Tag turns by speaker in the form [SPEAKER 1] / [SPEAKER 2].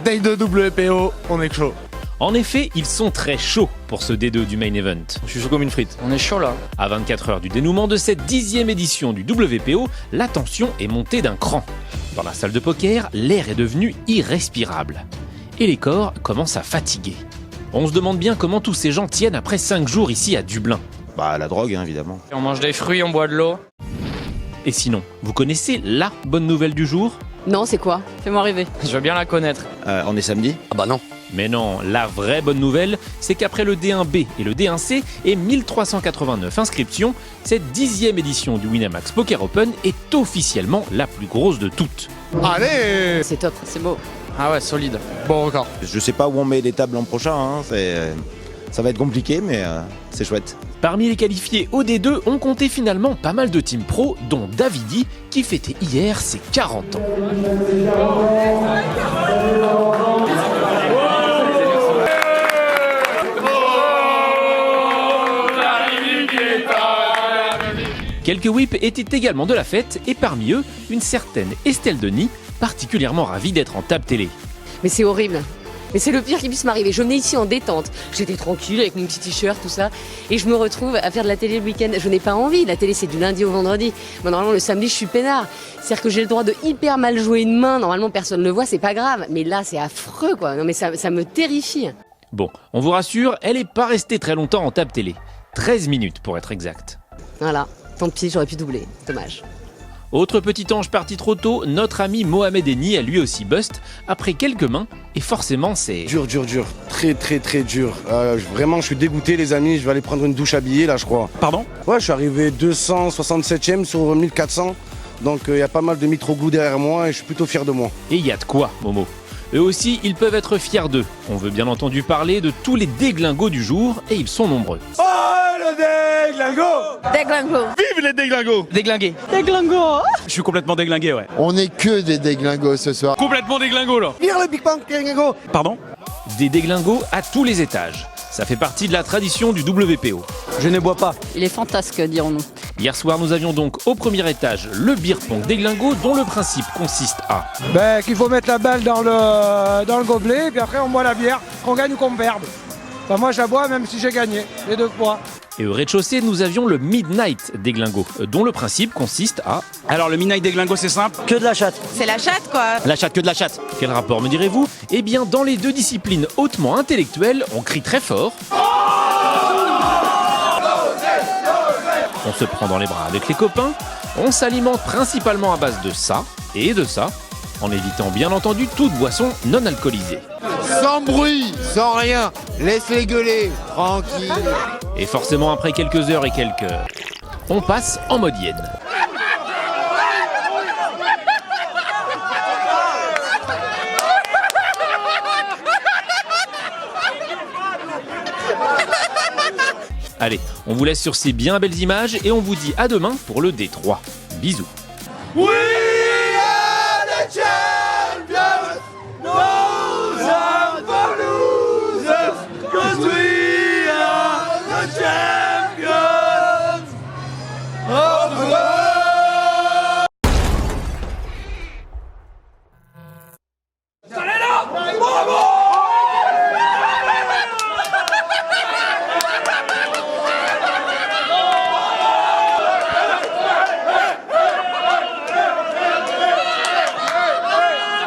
[SPEAKER 1] Day 2 WPO, on est chaud.
[SPEAKER 2] En effet, ils sont très chauds pour ce D2 du main event.
[SPEAKER 1] Je suis chaud comme une frite.
[SPEAKER 3] On est chaud là.
[SPEAKER 2] À 24 heures du dénouement de cette 10e édition du WPO, la tension est montée d'un cran. Dans la salle de poker, l'air est devenu irrespirable. Et les corps commencent à fatiguer. On se demande bien comment tous ces gens tiennent après 5 jours ici à Dublin.
[SPEAKER 4] Bah la drogue hein, évidemment.
[SPEAKER 3] On mange des fruits, on boit de l'eau.
[SPEAKER 2] Et sinon, vous connaissez la bonne nouvelle du jour ?
[SPEAKER 5] Non, c'est quoi? Fais-moi rêver.
[SPEAKER 3] Je veux bien la connaître.
[SPEAKER 4] On est samedi?
[SPEAKER 1] Ah bah non.
[SPEAKER 2] Mais non, la vraie bonne nouvelle, c'est qu'après le D1B et le D1C et 1389 inscriptions, cette 10e édition du Winamax Poker Open est officiellement la plus grosse de toutes.
[SPEAKER 1] Allez.
[SPEAKER 5] C'est top, c'est beau.
[SPEAKER 3] Ah ouais, solide.
[SPEAKER 1] Bon record.
[SPEAKER 4] Je sais pas où on met les tables l'an prochain, hein. Ça va être compliqué mais c'est chouette.
[SPEAKER 2] Parmi les qualifiés au D2, on comptait finalement pas mal de teams pro, dont Davidi, qui fêtait hier ses 40 ans. Quelques whips étaient également de la fête, et parmi eux, une certaine Estelle Denis, particulièrement ravie d'être en table télé.
[SPEAKER 5] Mais c'est horrible. Mais c'est le pire qui puisse m'arriver. Je venais ici en détente. J'étais tranquille avec mon petit t-shirt, tout ça. Et je me retrouve à faire de la télé le week-end. Je n'ai pas envie. La télé, c'est du lundi au vendredi. Moi, normalement, le samedi, je suis peinard. C'est-à-dire que j'ai le droit de hyper mal jouer une main. Normalement, personne ne le voit, c'est pas grave. Mais là, c'est affreux, quoi. Non, mais ça me terrifie.
[SPEAKER 2] Bon, on vous rassure, elle n'est pas restée très longtemps en table télé. 13 minutes pour être exact.
[SPEAKER 5] Voilà. Tant pis, j'aurais pu doubler. Dommage.
[SPEAKER 2] Autre petit ange parti trop tôt, notre ami Mohamed Eni a lui aussi bust après quelques mains, et forcément c'est...
[SPEAKER 6] Dur. Très dur. Vraiment, je suis dégoûté, les amis. Je vais aller prendre une douche habillée, là, je crois.
[SPEAKER 1] Pardon?
[SPEAKER 6] Ouais, je suis arrivé 267e sur 1400. Donc, il y a pas mal de mitroglou derrière moi et je suis plutôt fier de moi.
[SPEAKER 2] Et y a de quoi, Momo. Eux aussi, ils peuvent être fiers d'eux. On veut bien entendu parler de tous les déglingos du jour, et ils sont nombreux.
[SPEAKER 1] Oh le déglingo.
[SPEAKER 5] Déglingo.
[SPEAKER 1] Vive les déglingos.
[SPEAKER 3] Déglingué.
[SPEAKER 5] Déglingo.
[SPEAKER 1] Je suis complètement déglingué, ouais.
[SPEAKER 7] On est que des déglingos ce soir.
[SPEAKER 1] Complètement déglingo là.
[SPEAKER 6] Viens le Big Bang, déglingo.
[SPEAKER 1] Pardon?
[SPEAKER 2] Des déglingos à tous les étages. Ça fait partie de la tradition du WPO.
[SPEAKER 1] Je ne bois pas.
[SPEAKER 5] Il est fantasque, dirons-nous.
[SPEAKER 2] Hier soir, nous avions donc au premier étage le beer pong déglingo, dont le principe consiste à...
[SPEAKER 8] Qu'il faut mettre la balle dans le gobelet, et puis après on boit la bière, qu'on gagne ou qu'on perde. Enfin, moi je la bois même si j'ai gagné, les 2 fois.
[SPEAKER 2] Et au rez-de-chaussée, nous avions le midnight déglingo, dont le principe consiste à...
[SPEAKER 1] Alors le midnight déglingo c'est simple.
[SPEAKER 8] Que de la chatte.
[SPEAKER 5] C'est la chatte, quoi.
[SPEAKER 1] La chatte, que de la chatte.
[SPEAKER 2] Quel rapport me direz-vous? Eh bien, dans les deux disciplines hautement intellectuelles, on crie très fort. On se prend dans les bras avec les copains. On s'alimente principalement à base de ça et de ça, en évitant bien entendu toute boisson non alcoolisée.
[SPEAKER 7] Sans bruit, sans rien, laisse-les gueuler, tranquille.
[SPEAKER 2] Et forcément, après quelques heures et quelques... on passe en mode yen. Allez, on vous laisse sur ces bien belles images et on vous dit à demain pour le D3. Bisous.
[SPEAKER 1] Oui.